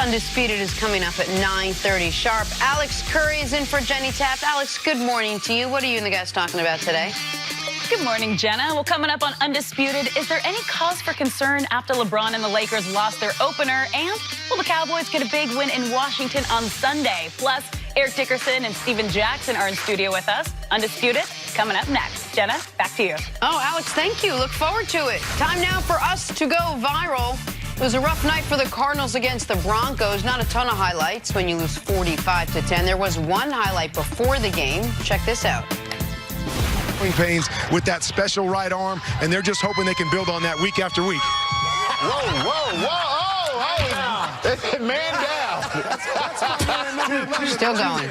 Undisputed is coming up at 9:30 sharp. Alex Curry is in for Jenny Taft. Alex, good morning to you. What are you and the guys talking about today? Good morning, Jenna. Well, coming up on Undisputed, is there any cause for concern after LeBron and the Lakers lost their opener? And will the Cowboys get a big win in Washington on Sunday? Plus, Eric Dickerson and Steven Jackson are in studio with us. Undisputed, coming up next. Jenna, back to you. Oh, Alex, thank you. Look forward to it. Time now for us to go viral. It was a rough night for the Cardinals against the Broncos. Not a ton of highlights when you lose 45-10. There was one highlight before the game. Check this out. Pains with that special right arm, and they're just hoping they can build on that week after week. Whoa, whoa, whoa, oh, man down. Still going.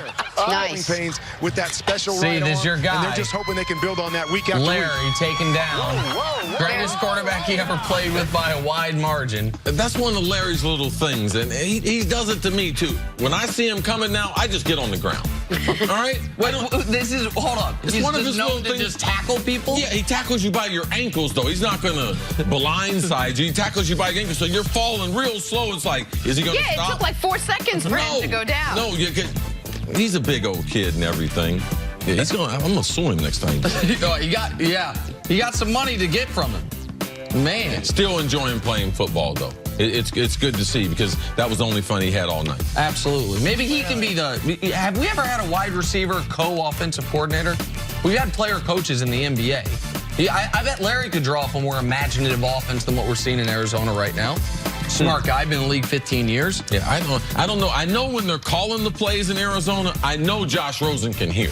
Nice. Pains with that special See, right this arm, your guy. and they're just hoping they can build on that week after Larry week. taken down. Whoa. Greatest quarterback he ever played with by a wide margin. That's one of Larry's little things, and he does it to me, too. When I see him coming now, I just get on the ground. All right? Hold on. It's He's one of his known little to things. just tackle people? Yeah, he tackles you by your ankles, though. He's not going to blindside you. He tackles you by your ankles, so you're falling real slow. It's like, is he going to stop? Yeah, it took like 4 seconds for him to go down. No, he's a big old kid and everything. Yeah, I'm going to sue him next time. He got some money to get from him. Man. Still enjoying playing football, though. It's good to see because that was the only fun he had all night. Absolutely. Maybe he can be have we ever had a wide receiver co-offensive coordinator? We've had player coaches in the NBA. I bet Larry could draw up a more imaginative offense than what we're seeing in Arizona right now. Smart guy, been in the league 15 years. Yeah, I don't know. I know when they're calling the plays in Arizona, I know Josh Rosen can hear.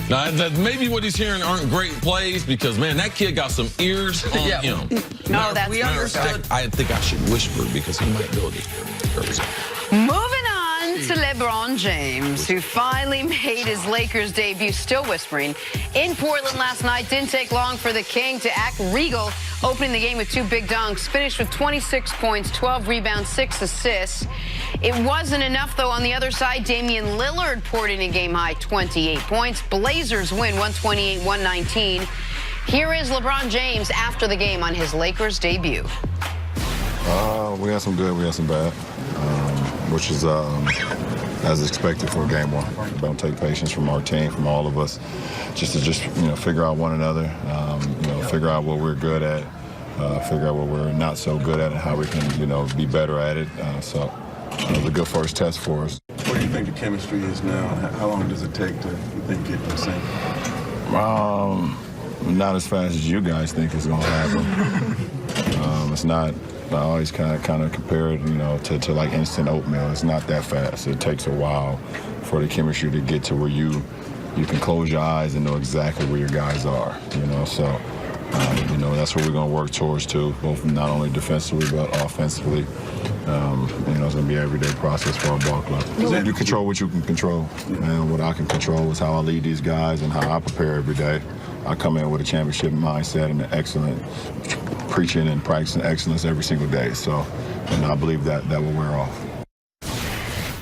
Now, maybe what he's hearing aren't great plays because, man, that kid got some ears on him. No, that's we understood. I think I should whisper because he might build it. Moving on to LeBron James, who finally made his Lakers debut, still whispering, in Portland last night. Didn't take long for the King to act regal, opening the game with 2 big dunks, finished with 26 points, 12 rebounds, 6 assists. It wasn't enough, though. On the other side, Damian Lillard poured in a game-high 28 points. Blazers win 128-119. Here is LeBron James after the game on his Lakers debut. We had some good, we had some bad, which is as expected for game one. Don't take patience from our team, from all of us, just to figure out one another, figure out what we're good at, figure out what we're not so good at, and how we can be better at it. So it was a good first test for us. What do you think the chemistry is now? How long does it take to get in sync? Not as fast as you guys think it's going to happen. It's not. I always kind of compare it, to like instant oatmeal. It's not that fast. It takes a while for the chemistry to get to where you can close your eyes and know exactly where your guys are. So that's what we're going to work towards too, both not only defensively but offensively. It's going to be an everyday process for our ball club. You control what you can control, and what I can control is how I lead these guys and how I prepare every day. I come in with a championship mindset and an excellent preaching and practicing excellence every single day. And I believe that will wear off.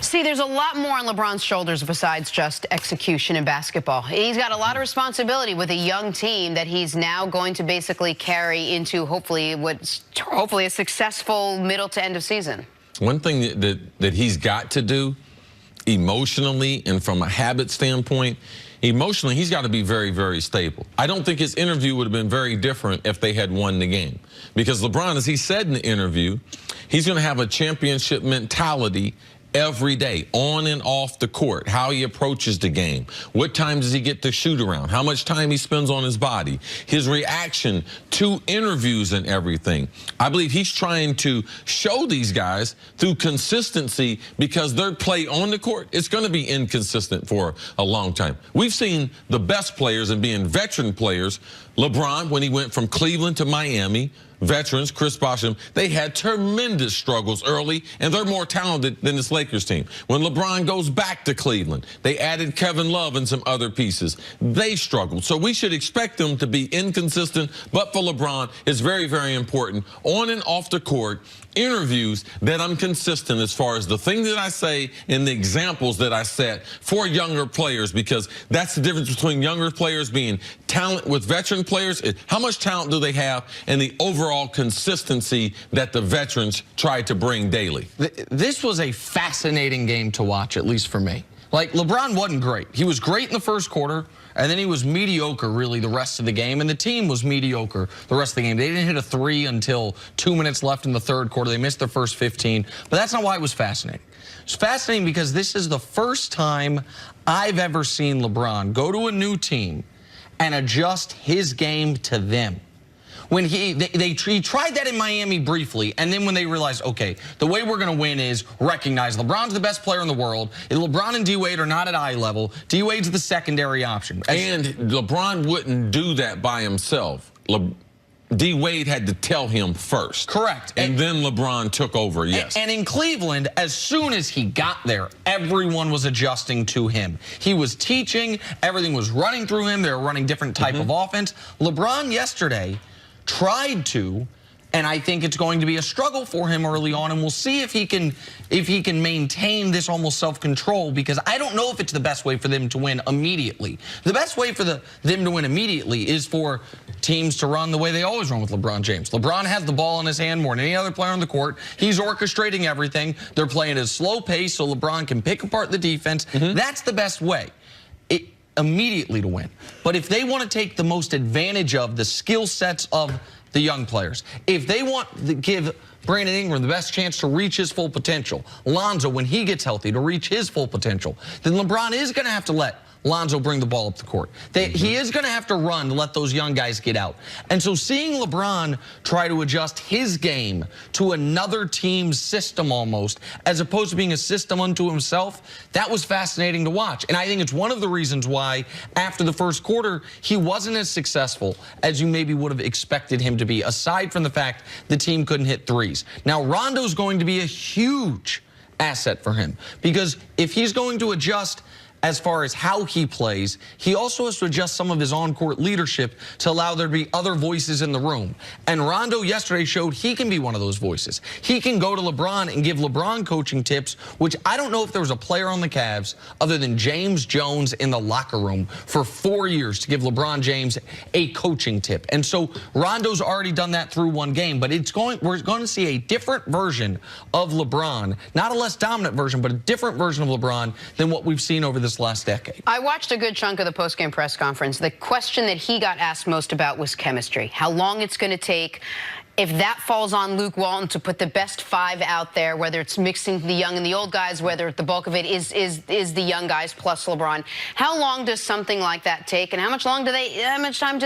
See, there's a lot more on LeBron's shoulders besides just execution in basketball. He's got a lot of responsibility with a young team that he's now going to basically carry into hopefully a successful middle to end of season. One thing that he's got to do emotionally and from a habit standpoint, emotionally, he's got to be very, very stable. I don't think his interview would have been very different if they had won the game. Because LeBron, as he said in the interview, he's going to have a championship mentality every day, on and off the court, how he approaches the game, what time does he get to shoot around, how much time he spends on his body, his reaction to interviews and everything. I believe he's trying to show these guys through consistency because their play on the court is going to be inconsistent for a long time. We've seen the best players and being veteran players, LeBron, when he went from Cleveland to Miami, veterans, Chris Bosh, they had tremendous struggles early, and they're more talented than this Lakers team. When LeBron goes back to Cleveland, they added Kevin Love and some other pieces. They struggled. So we should expect them to be inconsistent, but for LeBron, it's very, very important on and off the court interviews that I'm consistent as far as the things that I say and the examples that I set for younger players, because that's the difference between younger players being talent with veteran players. How much talent do they have, and the overall consistency that the veterans try to bring daily. This was a fascinating game to watch, at least for me. Like, LeBron wasn't great. He was great in the first quarter, and then he was mediocre, really, the rest of the game. And the team was mediocre the rest of the game. They didn't hit a three until 2 minutes left in the third quarter. They missed their first 15. But that's not why it was fascinating. It's fascinating because this is the first time I've ever seen LeBron go to a new team and adjust his game to them. When he tried that in Miami briefly, and then when they realized, okay, the way we're going to win is recognize LeBron's the best player in the world. LeBron and D-Wade are not at eye level. D-Wade's the secondary option. And LeBron wouldn't do that by himself. D-Wade had to tell him first. Correct. And then LeBron took over, yes. And in Cleveland, as soon as he got there, everyone was adjusting to him. He was teaching. Everything was running through him. They were running different type of offense. LeBron yesterday tried to, and I think it's going to be a struggle for him early on, and we'll see if he can maintain this almost self-control, because I don't know if it's the best way for them to win immediately. The best way for them to win immediately is for teams to run the way they always run with LeBron James. LeBron has the ball in his hand more than any other player on the court. He's orchestrating everything. They're playing at a slow pace so LeBron can pick apart the defense. That's the best way. Immediately to win. But if they want to take the most advantage of the skill sets of the young players, if they want to give Brandon Ingram the best chance to reach his full potential, Lonzo, when he gets healthy, to reach his full potential, then LeBron is going to have to let Lonzo bring the ball up the court. He is going to have to run to let those young guys get out. And so seeing LeBron try to adjust his game to another team's system almost, as opposed to being a system unto himself, that was fascinating to watch. And I think it's one of the reasons why after the first quarter, he wasn't as successful as you maybe would have expected him to be, aside from the fact the team couldn't hit threes. Now, Rondo's going to be a huge asset for him, because if he's going to adjust as far as how he plays, he also has to adjust some of his on-court leadership to allow there to be other voices in the room. And Rondo yesterday showed he can be one of those voices. He can go to LeBron and give LeBron coaching tips, which I don't know if there was a player on the Cavs other than James Jones in the locker room for 4 years to give LeBron James a coaching tip. And so Rondo's already done that through one game, but we're going to see a different version of LeBron, not a less dominant version, but a different version of LeBron than what we've seen over this last decade. I watched a good chunk of the post-game press conference. The question that he got asked most about was chemistry, how long it's going to take. If that falls on Luke Walton to put the best five out there, whether it's mixing the young and the old guys, whether the bulk of it is the young guys plus LeBron, how long does something like that take, and how much time do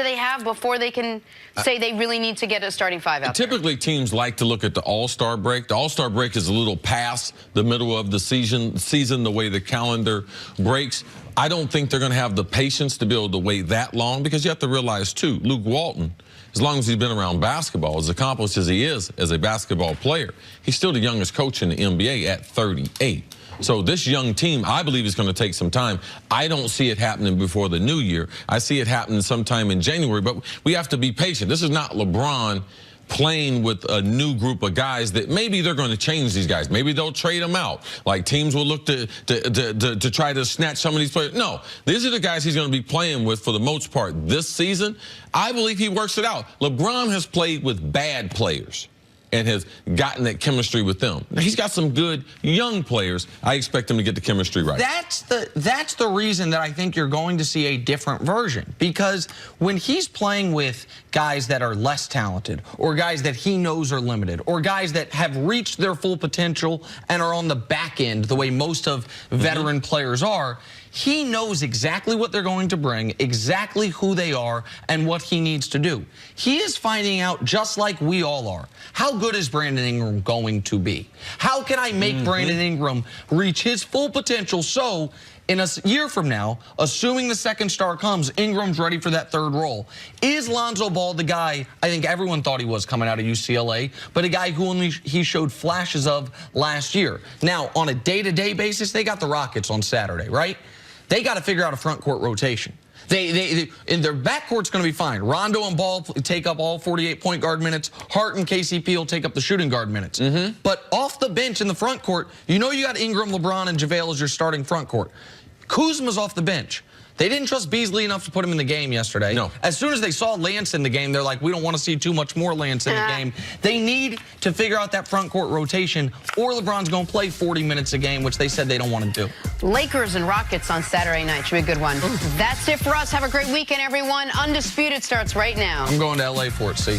they have before they can say they really need to get a starting five out there? Typically, teams like to look at the All-Star break. The All-Star break is a little past the middle of the season, the way the calendar breaks. I don't think they're going to have the patience to be able to wait that long, because you have to realize, too, Luke Walton, as long as he's been around basketball, as accomplished as he is as a basketball player, he's still the youngest coach in the NBA at 38. So this young team, I believe, is going to take some time. I don't see it happening before the new year. I see it happening sometime in January, but we have to be patient. This is not LeBron playing with a new group of guys that maybe they're going to change these guys. Maybe they'll trade them out. Like, teams will look to try to snatch some of these players. No, these are the guys he's going to be playing with for the most part this season. I believe he works it out. LeBron has played with bad players and has gotten that chemistry with them. Now, he's got some good young players. I expect him to get the chemistry right. That's the reason that I think you're going to see a different version, because when he's playing with guys that are less talented, or guys that he knows are limited, or guys that have reached their full potential and are on the back end the way most of veteran players are, he knows exactly what they're going to bring, exactly who they are, and what he needs to do. He is finding out, just like we all are, how good is Brandon Ingram going to be? How can I make Brandon Ingram reach his full potential so in a year from now, assuming the second star comes, Ingram's ready for that third role? Is Lonzo Ball the guy I think everyone thought he was coming out of UCLA, but a guy who only he showed flashes of last year? Now, on a day-to-day basis, they got the Rockets on Saturday, right? They got to figure out a front court rotation. They in their backcourt's going to be fine. Rondo and Ball take up all 48 point guard minutes. Hart and KCP will take up the shooting guard minutes. But off the bench in the front court, you got Ingram, LeBron, and JaVale as your starting front court. Kuzma's off the bench. They didn't trust Beasley enough to put him in the game yesterday. No. As soon as they saw Lance in the game, they're like, we don't want to see too much more Lance in the game. They need to figure out that front court rotation, or LeBron's going to play 40 minutes a game, which they said they don't want to do. Lakers and Rockets on Saturday night. Should be a good one. That's it for us. Have a great weekend, everyone. Undisputed starts right now. I'm going to L.A. for it, see.